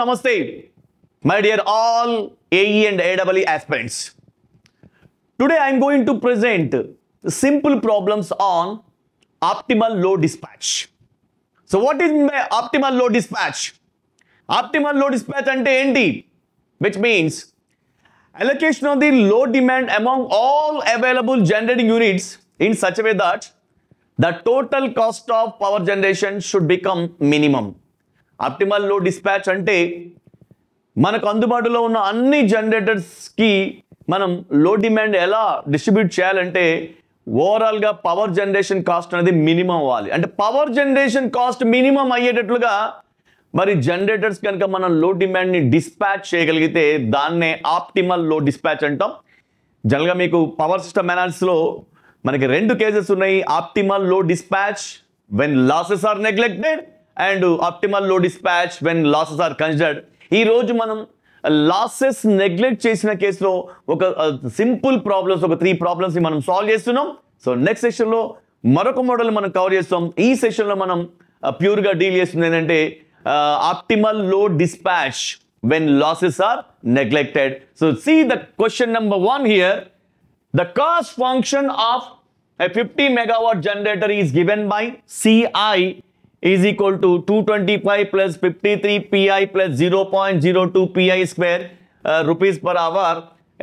Namaste, my dear all AE and AEE aspirants. Today I am going to present simple problems on optimal load dispatch. So what is optimal load dispatch? Optimal load dispatch ante enti? Which means allocation of the load demand among all available generating units in such a way that the total cost of power generation should become minimum. Optimal load dispatch ante మనకు అందుబాటులో ఉన్న అన్ని జనరేటర్స్కి మనం load demand ఎలా distribute చేయాలంటే ఓవరాల్గా power generation cost అనేది minimum అవ్వాలి. అంటే పవర్ జనరేషన్ కాస్ట్ మినిమం అయ్యేటట్లుగా మరి జనరేటర్స్ కనుక మనం లోడ్ డిమాండ్ని డిస్పాచ్ చేయగలిగితే దాన్నే ఆప్టిమల్ లోడ్ డిస్పాచ్ అంటాం. జనరల్గా మీకు పవర్ సిస్టమ్ అనాలిసిస్లో మనకి రెండు కేసెస్ ఉన్నాయి. Optimal load dispatch when losses are neglected and optimal load dispatch when losses are considered. ఈ రోజు మనం లాసెస్ నెగ్లెక్ట్ చేసిన కేసులో ఒక సింపుల్ ప్రాబ్లమ్స్ ఒక 3 ప్రాబ్లమ్స్ మనం సాల్వ్ చేస్తున్నాం. సో నెక్స్ట్ సెషన్లో మరొక మోడల్ మనం కవర్ చేస్తాం. ఈ సెషన్లో మనం ప్యూర్గా డీల్ చేస్తుంది ఏంటంటే optimal load dispatch when losses are neglected. So see the question number 1 here. The cost function of a 50 megawatt generator is given by CI is equal to 225 plus 53 PI plus 0.02 PI square rupees per hour.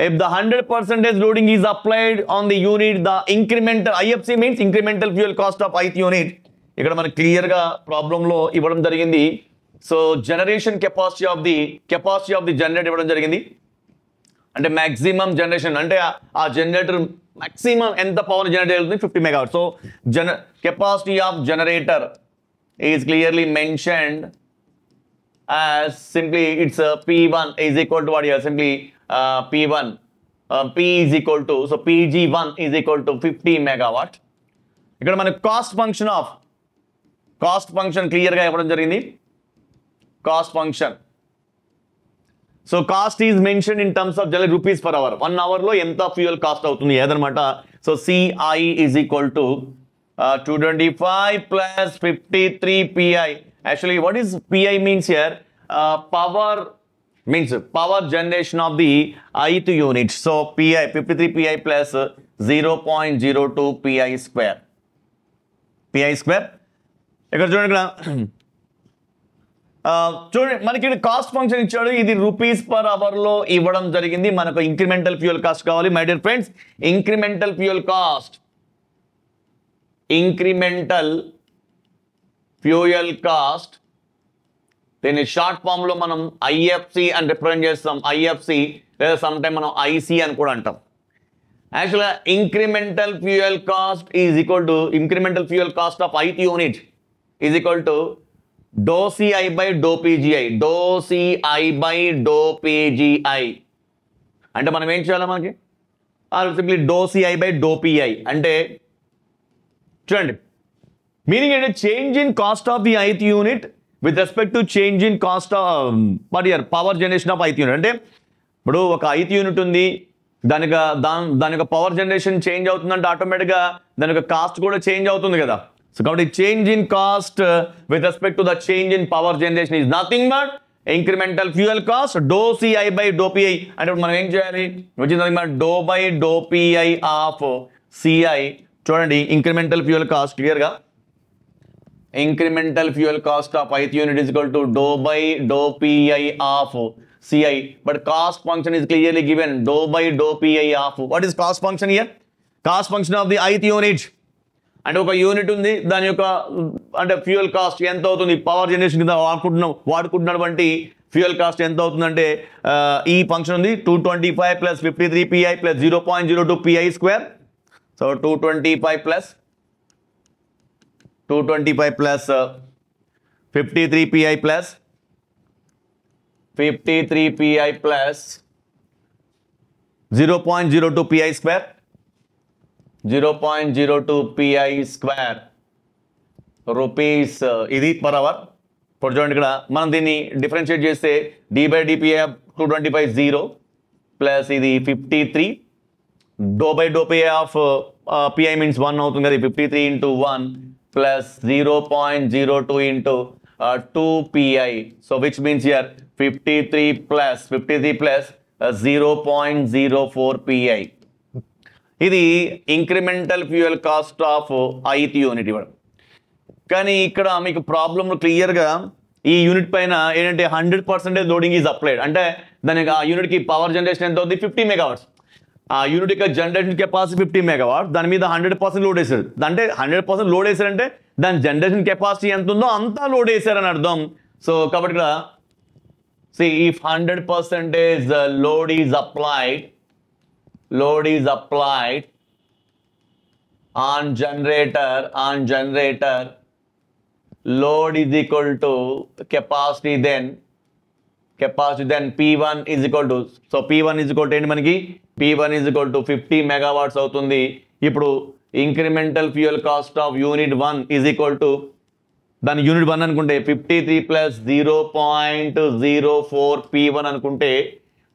If the 100% loading is applied on the unit, the incremental IFC means incremental fuel cost of ith unit. ఇక్కడ మనకి క్లియర్గా ప్రాబ్లంలో ఇవ్వడం జరిగింది. So generation capacity of the generator ఇవ్వడం జరిగింది. అంటే maximum generation అంటే ఆ జనరేటర్ మ్యాక్సిమం ఎంత పవర్ జనరేట్ అవుతుంది 50 megawatt. So capacity of generator is clearly mentioned as simply it's P1 is equal to what here simply P1 P is equal to so Pg1 is equal to 50 megawatt. ఇక్కడ మనకు cost function క్లియర్గా ఇవ్వడం జరిగింది. Cost function so cost is mention in terms of general rupees per hour. 1 అవర్లో ఎంత fuel cost అవుతుంది ఏదనమాట. So C I is equal to 225 plus 53 P I. Actually what is P I means here power generation of the ith unit. So P I 53 P I plus 0.02 P I square. ఇక్కడ చూడండి, చూడండి మనకి cost function ఇచ్చాడు. ఇది రూపీస్ పర్ అవర్ లో ఇవ్వడం జరిగింది. మనకు ఇంక్రిమెంటల్ ఫ్యూయల్ కాస్ట్ కావాలి. My dear friends, incremental fuel cost దీన్ని షార్ట్ ఫామ్ లో మనం ఐఎఫ్సి అని రిప్రజెంట్ చేస్తాం. ఐఎఫ్సి లేదా సమ్ టైమ్ మనం ఐసి అని కూడా అంటాం. యాక్చువల్గా incremental fuel cost is equal to incremental fuel cost of ith unit is equal to dou CI by dou PGI. అంటే మనం ఏం చేయాలి, మనకి simply dou CI by dou PI అంటే చూడండి మీనింగ్ ఏంటంటే change in cost of the ith unit with respect to change in cost of power generation of ith unit. అంటే ఇప్పుడు ఒక ith యూనిట్ ఉంది, దాని పవర్ జనరేషన్ చేంజ్ అవుతుందంటే ఆటోమేటిక్గా దాని యొక్క కాస్ట్ కూడా చేంజ్ అవుతుంది కదా. So కాబట్టి change in cost with respect to the change in power generation is nothing but incremental fuel cost dou CI by dou PI. అంటే మనం ఏం చేయాలి, వచ్చింది మన dou by dou PI of CI. చూడండి ఇంక్రిమెంటల్ ఫ్యూయల్ కాస్ట్ క్లియర్గా incremental fuel cost of ith unit is equal to dou by dou PI of CI. But cost function is clearly given dou by dou PI of what is cost function here? Cost function of the ith unit. అంటే ఒక unit ఉంది, దాని యొక్క అంటే fuel cost ఎంత అవుతుంది, power generation కింద వాడుకుంటున్నటువంటి fuel cost ఎంత అవుతుందంటే ఈ ఫంక్షన్ ఉంది 225 plus 53 P I plus 0.02 P I square. So 225 plus 53 P I plus 0.02 P I square 0.02 PI square rupees ఇది పర్ అవర్. ఇప్పుడు చూడండి ఇక్కడ మనం దీన్ని డిఫరెన్షియేట్ చేస్తే d/dPi 225 0 ప్లస్ ఇది 53 dou/dPi ఆఫ్ PI మీన్స్ 1 అవుతుంది కదా. 53 into 1 plus 0.02 into 2 PI. So which means here 53 plus 0.04 PI. ఇది incremental fuel cost of ith unit ఇవ్వడం. కానీ ఇక్కడ మీకు ప్రాబ్లమ్ క్లియర్గా ఈ యూనిట్ పైన ఏంటంటే 100% లోడింగ్ ఈజ్ అప్లైడ్. అంటే దానికి ఆ యూనిట్కి పవర్ జనరేషన్ ఎంత అవుతుంది? 50 మెగావాట్స్. ఆ యూనిట్ యొక్క జనరేషన్ కెపాసిటీ 50 మెగావాట్స్, దాని మీద 100% లోడ్ వేసారు. అంటే 100% లోడ్ వేసారంటే దాని జనరేషన్ కెపాసిటీ ఎంత ఉందో అంతా లోడ్ వేసారని అర్థం. సో కాబట్టి ఇక్కడ see if 100% load is applied on generator, load is equal to capacity, then P1 is equal to, so P1 is equal to ఏంటి మనకి? P1 is equal to 50 megawatts అవుతుంది. ఇప్పుడు incremental fuel cost of unit 1 is equal to, దాని unit 1 అనుకుంటే 53 plus 0.04 P1 అనుకుంటే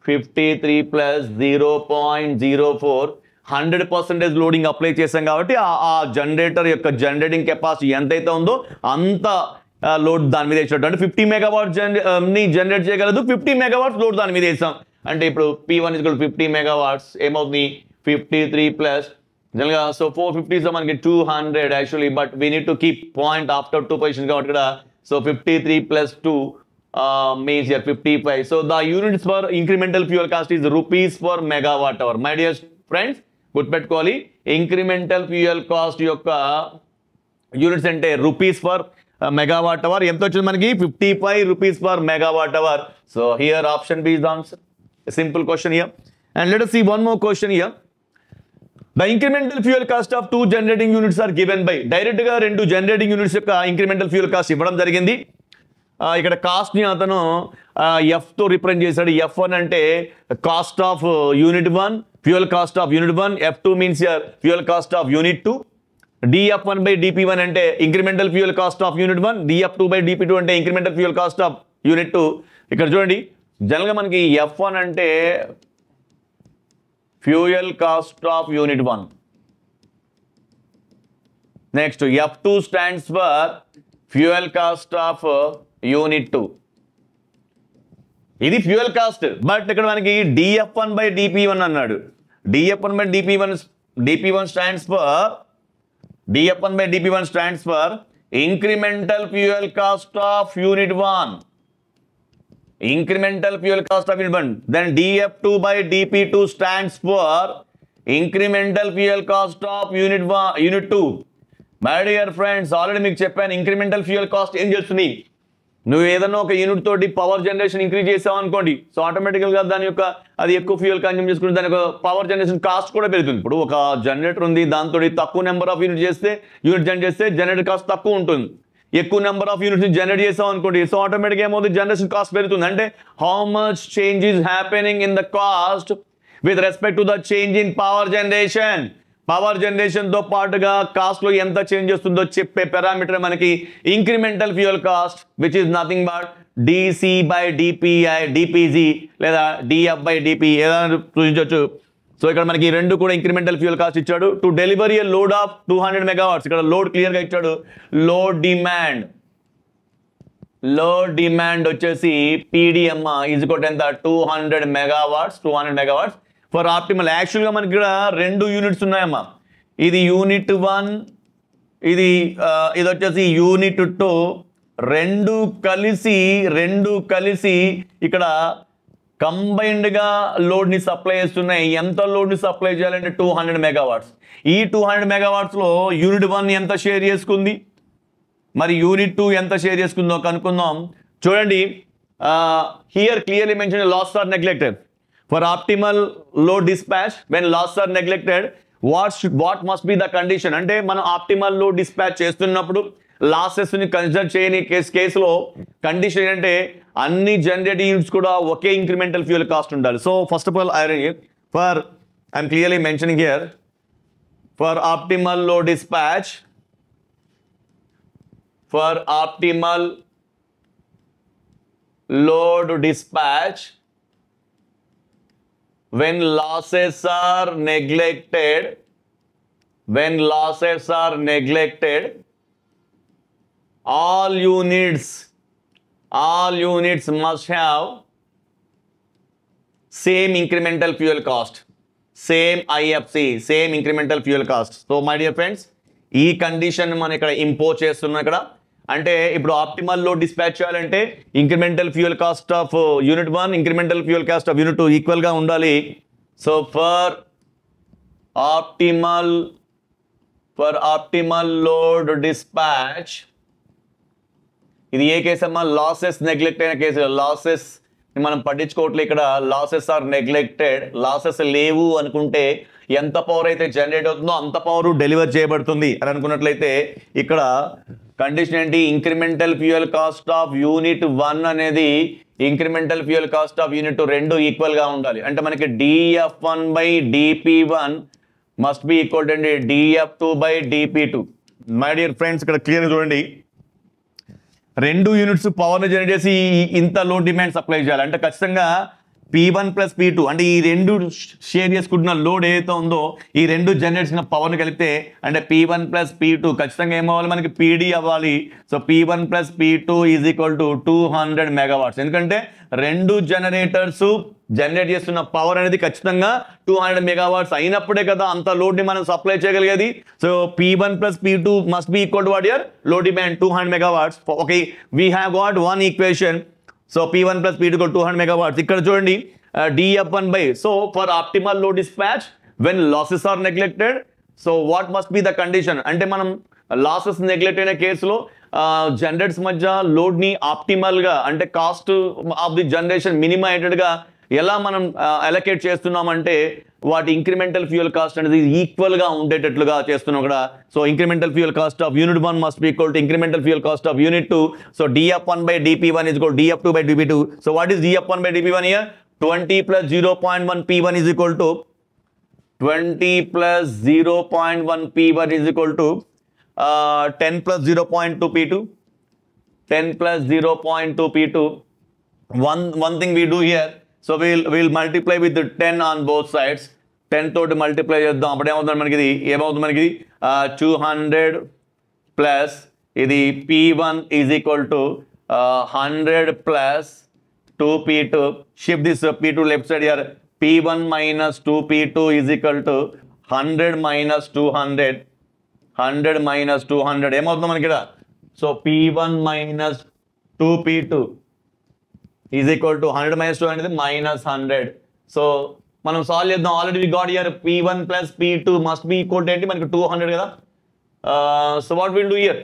53 plus 0.04 100% loading apply చేసాం కాబట్టి ఆ జనరేటర్ యొక్క జనరేటింగ్ కెపాసిటీ ఎంతైతే ఉందో అంత లోడ్ దాని మీద వేసినట్టు. అంటే 50 మెగావాట్స్ ని జనరేట్ చేయగలదు, 50 మెగావాట్స్ లోడ్ దాని మీద వేసాం. అంటే ఇప్పుడు P1 is equal to 50 megawatts ఏమవుతుంది? 53 ప్లస్ జనరల్గా సో 450 సో మనకి 200 actually, but we need to keep point after 2 position కాబట్టి ఇక్కడ so 53 plus 2 means here 55. So the units for incremental fuel cost is rupees per megawatt hour. My dear friends, గుర్తుపెట్టుకోవాలి, incremental fuel cost యొక్క units అంటే rupees for megawatt hour. ఎంత వచ్చింది మనకి? 55 rupees per megawatt hour. So here option B is the answer. A simple question here. And let us see one more question here. The incremental fuel cost of 2 generating units are given by, direct గా 2 generating units యొక్క incremental fuel cost ఇవ్వడం జరిగింది. ఇక్కడ cost ని అతను F తో represent చేశాడు. F1 అంటే cost of unit 1, fuel cost of unit 1. F2 means here fuel cost of unit 2. dF1 by dP1 అంటే incremental fuel cost of unit 1. dF2 by dP2 అంటే incremental fuel cost of unit 2. ఇక్కడ చూడండి, జనరల్గా మనకి F1 అంటే fuel cost of unit 1. Next F2 stands for fuel cost of unit 2. ఇది fuel cost, but ఇక్కడ మనకి dF1 by dP1 అన్నాడు. dF1 by dP1 stands for incremental fuel cost of unit 1. incremental fuel cost of unit 1. Then dF2 by dP2 stands for incremental fuel cost of unit 2. My dear friends, already మీకు చెప్పాను incremental fuel cost ఏం చేస్తుంది. నువ్వు ఏదన్నా ఒక unit తోటి power generation increase చేసావు అనుకోండి, సో ఆటోమేటికల్గా దాని యొక్క అది ఎక్కువ ఫ్యూయల్ కన్జ్యూమ్ చేసుకుంటే దాని యొక్క పవర్ జనరేషన్ కాస్ట్ కూడా పెరుగుతుంది. ఇప్పుడు ఒక జనరేటర్ ఉంది, దాంతో తక్కువ నెంబర్ ఆఫ్ యూనిట్ జనరేట్ చేస్తే జనరేటర్ కాస్ట్ తక్కువ ఉంటుంది. ఎక్కువ నెంబర్ ఆఫ్ యూనిట్స్ జనరేట్ చేసాం అనుకోండి, సో ఆటోమేటిక్గా ఏమవుతుంది? జనరేషన్ కాస్ట్ పెరుగుతుంది. అంటే how much change is happening in the cost with respect to the change in power generation. Power జనరేషన్తో పాటుగా కాస్ట్లో ఎంత చేంజ్ చేస్తుందో చెప్పే పారామీటర్ మనకి incremental fuel cost, which is nothing but DC by DPG లేదా DF by DP ఏదైనా సూచించవచ్చు. సో ఇక్కడ మనకి రెండు కూడా ఇంక్రిమెంటల్ ఫ్యూయల్ కాస్ట్ ఇచ్చాడు. To delivery A load of 200 megawatts, ఇక్కడ లోడ్ క్లియర్గా ఇచ్చాడు. లోడ్ డిమాండ్ వచ్చేసి PDM ఈజ్ ఈక్వల్ టు ఎంత? 200 మెగావాట్స్ ఫర్ ఆప్టిమల్. యాక్చువల్గా మనకి ఇక్కడ 2 యూనిట్స్ ఉన్నాయమ్మా. ఇది యూనిట్ 1, ఇది వచ్చేసి యూనిట్ 2. రెండు కలిసి ఇక్కడ కంబైన్డ్గా లోడ్ని సప్లై చేస్తున్నాయి. ఎంత లోడ్ని సప్లై చేయాలంటే 200 మెగావాట్స్. ఈ 200 మెగావాట్స్లో యూనిట్ 1 ఎంత షేర్ చేసుకుంది, మరి యూనిట్ 2 ఎంత షేర్ చేసుకుందో కనుక్కుందాం. చూడండి, here clearly mention loss are neglected. For optimal load dispatch when loss are neglected what must be the condition. అంటే మనం ఆప్టిమల్ లోడ్ డిస్పాచ్ చేస్తున్నప్పుడు లాసెస్ని కన్సిడర్ చేయని కేసులో కండిషన్ ఏంటంటే అన్ని జనరేటింగ్ యూనిట్స్ కూడా ఒకే ఇంక్రిమెంటల్ ఫ్యూయల్ కాస్ట్ ఉండాలి. So first of all I'm clearly mentioning here for optimal load dispatch, when losses are neglected, all units all units must have same incremental fuel cost, same IFC, same incremental fuel cost. So my dear friends, ఈ condition మనం ఇక్కడ impose చేస్తున్నాం ఇక్కడ. అంటే ఇప్పుడు optimal load dispatch చేయాలంటే incremental fuel cost of unit 1 incremental fuel cost of unit 2 equal గా ఉండాలి. So for optimal load dispatch, ఇది ఏ కేసు అమ్మా? లాసెస్ నెగ్లెక్ట్ అయిన కేసు. లాసెస్ మనం పట్టించుకోవట్లేదు ఇక్కడ. Losses are neglected. లాసెస్ లేవు అనుకుంటే ఎంత పవర్ అయితే జనరేట్ అవుతుందో అంత పవర్ డెలివర్ చేయబడుతుంది అని అనుకున్నట్లయితే ఇక్కడ కండిషన్ ఏంటి? Incremental fuel cost of unit 1 అనేది incremental fuel cost of unit 2 equal గా ఉండాలి. అంటే మనకి dF1 by dP1 must be equal to dF2 by dP2. My dear friends, ఇక్కడ క్లియర్ చూడండి, రెండు యూనిట్స్ పవర్ని జనరేట్ చేసి ఇంత లోడ్ డిమాండ్ సప్లై చేయాలి. అంటే ఖచ్చితంగా P1 ప్లస్ P2 అంటే ఈ రెండు షేర్ చేసుకుంటున్న లోడ్ ఏదైతే ఉందో ఈ రెండు జనరేట్ చేసిన పవర్ని కలిపితే అంటే P1 ప్లస్ P2 ఖచ్చితంగా ఏమవ్వాలి? మనకి PD అవ్వాలి. So P1 plus P2 is equal to 200 megawatts. ఎందుకంటే రెండు జనరేటర్స్ జనరేట్ చేస్తున్న పవర్ అనేది ఖచ్చితంగా 200 మెగావాట్స్ అయినప్పుడే కదా అంత లోడ్ని మనం సప్లై చేయగలిగేది. So P1 plus P2 must be equal to what year? Load demand 200 megawatts. Okay, we have got one equation. So P1 plus P2 equal 200 megawatts. ఇక్కడ చూడండి dF1 by. So for optimal load dispatch, when losses are neglected, so what must be the condition? అంటే మనం losses neglect అయిన కేసులో generators మధ్య లోడ్ని ఆప్టిమల్గా అంటే cost of the generation మినిమైటెడ్గా ఎలా మనం అలొకేట్ చేస్తున్నామంటే వాటి ఇంక్రిమెంటల్ ఫ్యూయల్ కాస్ట్ అనేది ఈక్వల్గా ఉండేటట్లుగా చేస్తున్నాం ఇక్కడ. So incremental fuel cost of unit 1 must be equal to incremental fuel cost of unit 2. So dF1 by dP1 is equal to dF2 by dP2. So what is dF1 by dP1 here? 20 plus 0.1 P1 is equal to 20 plus 0.1 P1 is equal to 10 plus 0.2 P2. 10 plus 0.2 P2. One thing we do here. So we'll multiply with the 10 on both sides. 10 తోటి multiply చేద్దాం. అప్పుడు ఏమవుతుంది మనకి? ఇది ఏమవుతుంది మనకి? 200 plus ఇది P1 is equal to 100 plus 2P2. Shift this P2 left side here. P1 minus 2P2 is equal to 100 minus 200. 100 minus 200 ఏమవుతుంది మనకి ఇక్కడ? So P1 minus 2P2 is equal to 100 minus 200 minus 100. So మనం solve చేద్దాం. Already we got here P1 plus P2 must be equal to ఏంటి? మనకి 200 కదా. So what will do here?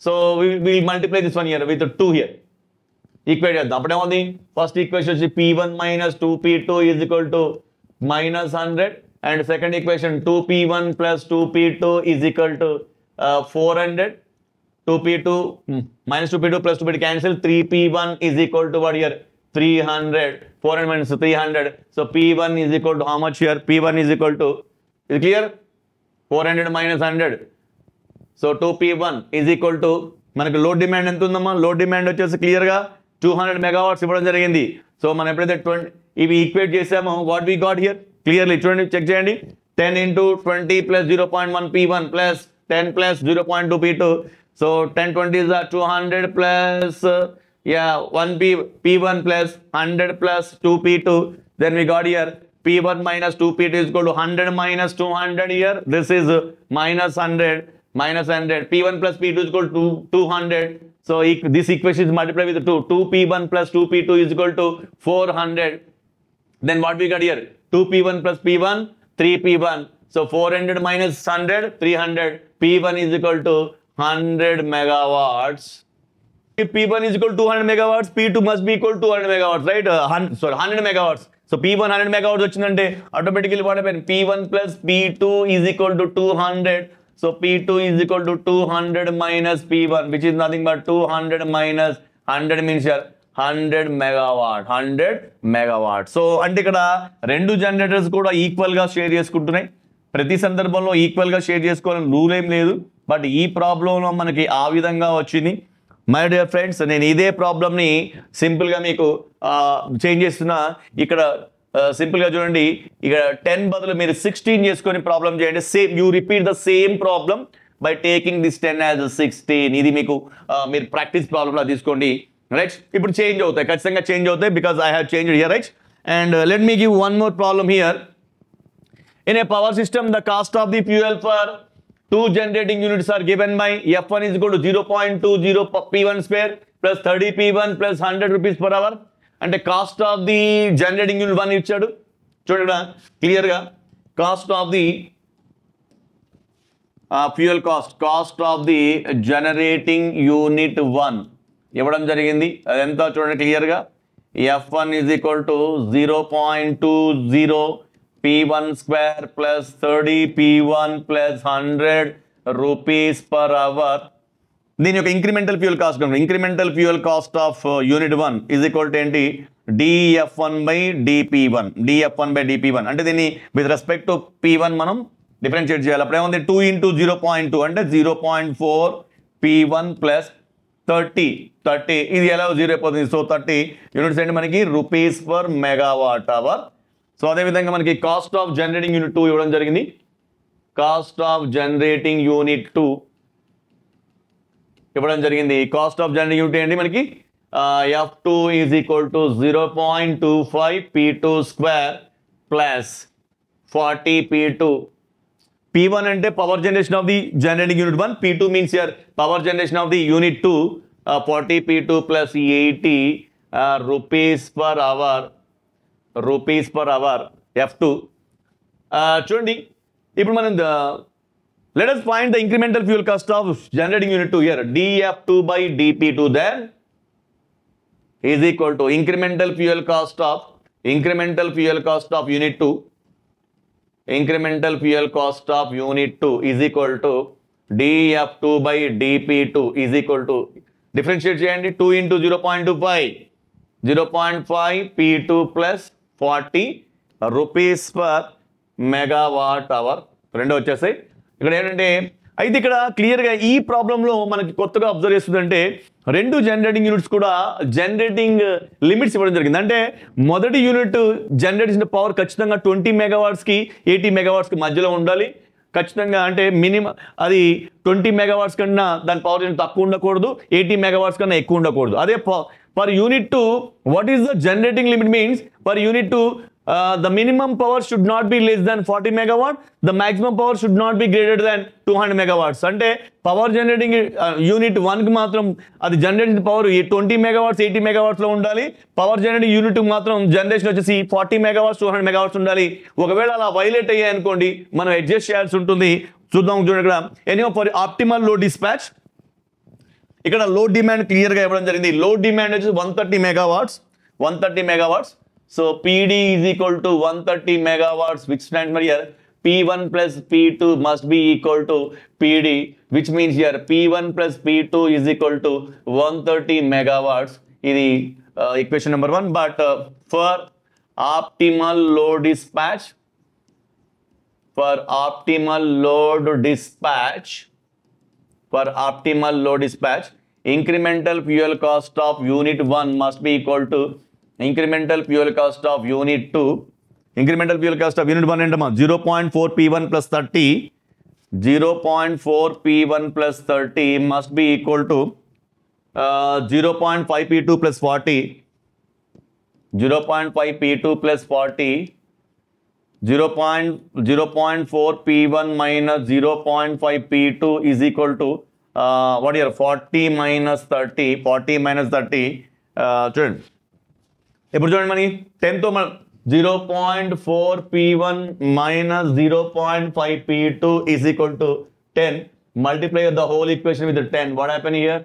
So will multiply this one here with 2 here. Equate చేద్దాం. అప్పుడు ఏమవుతుంది? First equation వచ్చి P1 minus 2P2 is equal to minus 100 and second equation 2P1 plus 2P2 is equal to 400. 2P2 minus 2P2 plus 2P2 cancel. 3P1 is equal to what here? 300. 400 minus 300. So P1 is equal to how much here? P1 is equal to, is it clear? 400 minus 100. So 2P1 is equal to మనకి load demand ఎంత ఉందమ్మా? Load demand వచ్చేసి క్లియర్గా 200 megawatts ఇవ్వడం జరిగింది. So మనం ఎప్పుడైతే 20 ఇవి ఈక్వేట్ చేసామో what we got here clearly చూడండి, చెక్ చేయండి. 10 into 20 plus 0.1 P1 plus 10 plus 0.2 P2. So 10 20 is 200 plus 1 P1 plus 100 plus 2P2. Then we got here P1 minus 2P2 is equal to 100 minus 200 here. This is minus 100 minus 100. P1 plus P2 is equal to 200. So this equation is multiplied with 2. 2P1 plus 2P2 is equal to 400. Then what we got here? 2P1 plus P1, 3P1. So 400 minus 100, 300. P1 is equal to 100 megawatts. If P1 is equal to 200 megawatts, P2 must be equal to 200 megawatts, right? 100 megawatts. So P1 100 megawatts వచ్చిందంటే automatically what happened? P1 plus P2 is equal to 200. So P2 is equal to 200 minus P1, which is nothing but 200 minus 100 means here 100 megawatt. 100 megawatt. So అంటే ఇక్కడ రెండు generators కూడా equal గా share చేసుకుంటున్నాయి. ప్రతి సందర్భంలో equal గా షేర్ చేసుకోవాలని రూల్ ఏం లేదు. బట్ ఈ ప్రాబ్లంలో మనకి ఆ విధంగా వచ్చింది. మై డియర్ ఫ్రెండ్స్, నేను ఇదే ప్రాబ్లమ్ని సింపుల్గా మీకు చేంజ్ చేస్తున్నా. ఇక్కడ సింపుల్గా చూడండి, ఇక్కడ 10 బదులు మీరు 16 చేసుకొని ప్రాబ్లం చేయండి. Same you repeat the same problem by taking this 10 as 16. ఇది మీకు మీరు ప్రాక్టీస్ ప్రాబ్లంలా తీసుకోండి. రైట్. ఇప్పుడు చేంజ్ అవుతాయి, ఖచ్చితంగా చేంజ్ అవుతాయి, because I have change here, right. And let me give one more problem here. In a power system, the cost of the fuel for two generating units are given by F1 is equal to 0.20 P1 square plus 30 P1 plus 100 rupees per hour. అంటే cost of the generating unit 1 ఇచ్చాడు. చూడడా క్లియర్గా cost of the fuel cost of the generating unit 1 ఇవ్వడం జరిగింది. అదంతా చూడండి క్లియర్గా. F1 is equal to 0.20 P1 square plus 30 P1 plus 100 rupees per hour. దీని యొక్క ఇంక్రిమెంటల్ ఫ్యూయల్ కాస్ట్ కనుక incremental fuel cost of unit 1 is equal to ఏంటి, dF1 by dP1. dF1 by dP1 అంటే దీన్ని విత్ రెస్పెక్ట్ టు P1 మనం differentiate చేయాలి. అప్పుడు ఏముంది 2 into 0.2 అంటే 0.4 P1 plus 30 ఇది ఎలా 0 అయిపోతుంది. సో 30 యూనిట్స్ అంటే మనకి rupees per megawatt hour. So అదేవిధంగా మనకి కాస్ట్ ఆఫ్ జనరేటింగ్ యూనిట్ 2 ఇవ్వడం జరిగింది. కాస్ట్ ఆఫ్ జనరేటింగ్ యూనిట్ 2 ఇవ్వడం జరిగింది. కాస్ట్ ఆఫ్ జనరేటింగ్ యూనిట్ ఏంటి మనకి, F2 is equal to 0.25 P2 square plus 40 P2. P1 అంటే power generation of the generating unit 1, P2 means here power generation of the unit 2, 40 P2 plus 80 rupees per hour. F2. చూడండి ఇప్పుడు మనం let us find the incremental fuel cost of generating unit 2 here. dF2 by dP2 then is equal to incremental fuel cost of unit 2. Incremental fuel cost of unit 2 is equal to dF2 by dP2 is equal to differentiate చేయండి 2 into 0.5 P2 plus 40 rupees per megawatt hour. రెండు వచ్చేసాయి. ఇక్కడ ఏంటంటే అయితే ఇక్కడ క్లియర్గా ఈ ప్రాబ్లంలో మనకి కొత్తగా అబ్జర్వ్ చేస్తుందంటే రెండు జనరేటింగ్ యూనిట్స్ కూడా జనరేటింగ్ లిమిట్స్ ఇవ్వడం జరిగింది. అంటే మొదటి యూనిట్ జనరేట్ చేసిన పవర్ ఖచ్చితంగా 20 మెగావాట్స్కి 80 మెగావాట్స్కి మధ్యలో ఉండాలి ఖచ్చితంగా. అంటే మినిమం అది 20 మెగావాట్స్ కన్నా దాని పవర్ యూనిట్ తక్కువ ఉండకూడదు, 80 మెగావాట్స్ కన్నా ఎక్కువ ఉండకూడదు. అదే per unit 2 what is the generating limit means per unit 2 the minimum power should not be less than 40 megawatt, the maximum power should not be greater than 200 megawatts. అంటే power generating unit 1కి మాత్రం అది generating power 20 megawatts 80 మెగావాట్స్లో ఉండాలి. Power generating unit మాత్రం generation వచ్చేసి 40 megawatts 200 megawatts ఉండాలి. ఒకవేళ అలా వైలేట్ అయ్యాయి అనుకోండి మనం అడ్జస్ట్ చేయాల్సి ఉంటుంది. చూద్దాం చూడండి ఇక్కడ anyway for optimal load dispatch ఇక్కడ లోడ్ డిమాండ్ క్లియర్గా ఇవ్వడం జరిగింది. లోడ్ డిమాండ్ వచ్చి 130 megawatts. So PD is equal to 130 megawatts, which stands for here P1 plus P2 must be equal to PD, which means here P1 plus P2 is equal to 130 megawatts. This is equation number 1. But for optimal load dispatch, incremental fuel cost of unit 1 must be equal to incremental fuel cost of unit 2. Incremental fuel cost of unit 1 ఏంటమ్మా 0.4 P1 plus 30. 0.4 P1 plus 30 must be equal to 0.5 P2 plus 40. 0.5 P2 plus 40. 0.4 P1 minus 0.5 P2 is equal to what here 40 minus 30. 40 minus 30. చూడండి ఇప్పుడు చూడండి మనకి 10తో మనం 0.4 P1 minus 0.5 P2 is equal to 10. Multiply the whole equation with the 10. What happened here?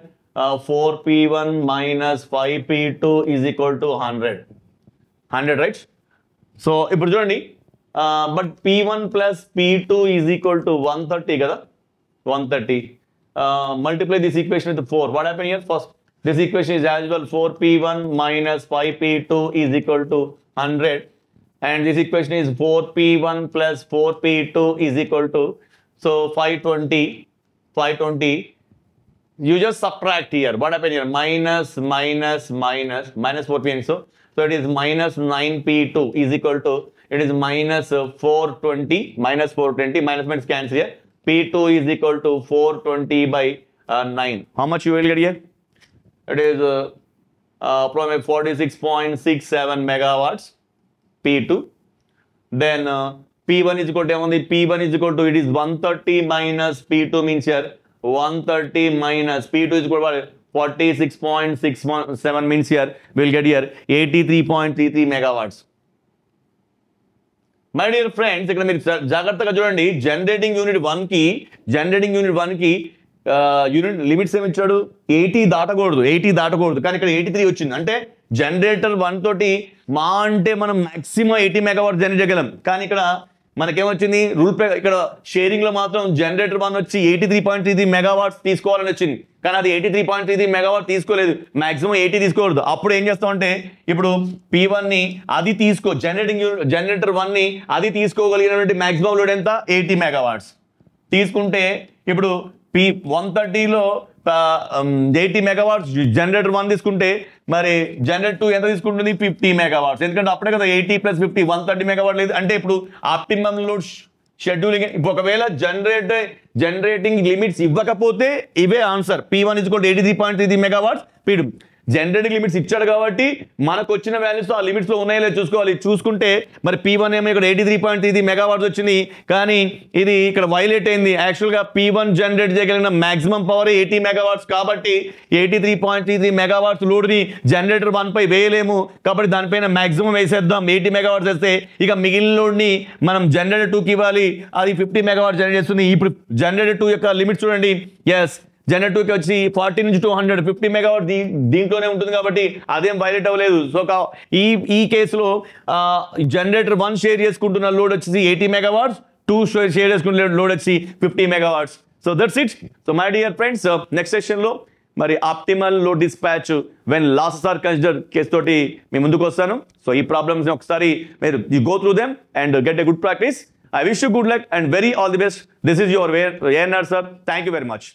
4 P1 minus 5 P2 is equal to 100. 100, right? So ఇప్పుడు చూడండి but P1 plus P2 is equal to 130 కదా 130. Multiply this equation with 4. What happened here? First this equation is as well 4 P1 minus 5 P2 is equal to 100, and this equation is 4 P1 plus 4 P2 is equal to 520. You just subtract here. What happened here? Minus 4 P. So it is minus 9 P2 is equal to it is minus 420 minus cancel here. P2 is equal to 420 by 9. How much you will get here? It is from a 46.67 megawatts P2. Then P1 is equal to P1 is equal to, it is 130 minus P2 means here 130 minus P2 is equal to 46.67 means here we'll get here 83.33 megawatts. My dear friends, ఇక్కడ మీరు జాగ్రత్తగా చూడండి, generating unit 1 కి unit limits ఏమి ఇచ్చాడు, 80 దాటకూడదు కానీ ఇక్కడ 83 వచ్చింది. అంటే జనరేటర్ 1 తోటి మా అంటే మనం మాక్సిమం 80 మెగావాట్ జనరేట్ చేయగలం. కానీ ఇక్కడ మనకేమొచ్చింది రూల్ ఇక్కడ షేరింగ్ లో మాత్రం జనరేటర్ 1 వచ్చి 83.33 మెగావాట్స్ తీసుకోవాలని వచ్చింది. కానీ అది 83.33 మెగావాట్ తీసుకోలేదు, మాక్సిమం 80 తీసుకోకూడదు. అప్పుడు ఏం చేస్తామంటే ఇప్పుడు P1 ని అది జనరేటర్ 1 ని అది తీసుకోగలిగినటువంటి మాక్సిమం లోడ్ ఎంత, 80 మెగావాట్స్ తీసుకుంటే ఇప్పుడు P130లో 80 మెగావాట్స్ జనరేటర్ 1 తీసుకుంటే మరి జనరేటర్ 2 ఎంత తీసుకుంటుంది, 50 మెగావాట్స్. ఎందుకంటే అప్పుడే కదా 80 + 50 130 మెగావాట్ లేదు. అంటే ఇప్పుడు ఆప్టిమమ్ లోడ్ షెడ్యూలింగ్ ఒకవేళ జనరేటింగ్ లిమిట్స్ ఇవ్వకపోతే ఇవే answer. P1 = 83.33 megawatts. P2 generating limits ఇచ్చాడు కాబట్టి మనకు వచ్చిన వాల్యూస్ ఆ లిమిట్స్ లో ఉన్నాయో లేదో చూసుకోవాలి. చూసుకుంటే మరి P1 ఏమో ఇక్కడ 83.33 మెగావాట్స్ వచ్చింది, కానీ ఇది ఇక్కడ వైలేట్ అయింది. యాక్చువల్గా P1 జనరేట్ చేయగలిగిన మాక్సిమం పవర్ 80 మెగావాట్స్ కాబట్టి 83.33 మెగావాట్స్ లోడ్ని జనరేటర్ 1 పై వేయలేము. కాబట్టి దానిపైన మాక్సిమం వేసేద్దాం, 80 మెగావాట్స్ వేస్తే ఇక మిగిలిన లోడ్ని మనం జనరేటర్ 2కి ఇవ్వాలి, అది 50 మెగావాట్స్ జనరేట్ చేస్తుంది. ఇప్పుడు జనరేటర్ 2 యొక్క లిమిట్ చూడండి, ఎస్ జనరేటర్ 2కి వచ్చి 40 నుంచి 200 50 మెగావాట్ దీంట్లోనే ఉంటుంది కాబట్టి అదేం వైలేట్ అవ్వలేదు. సో ఈ కేసులో జనరేటర్ 1 షేర్ చేసుకుంటున్న లోడ్ వచ్చేసి 80 మెగావాట్స్, 2 షేర్ చేసుకున్న లోడ్ వచ్చి 50 megawatts. So that's it. So my dear friends, next సెషన్లో మరి optimal load dispatch when losses are considered case తోటి మీ ముందుకు వస్తాను. సో ఈ ప్రాబ్లమ్స్ని ఒకసారి మీరు go through them and get a good practice. I wish you good luck and very all the best. This is your ANR sir. Thank you very much.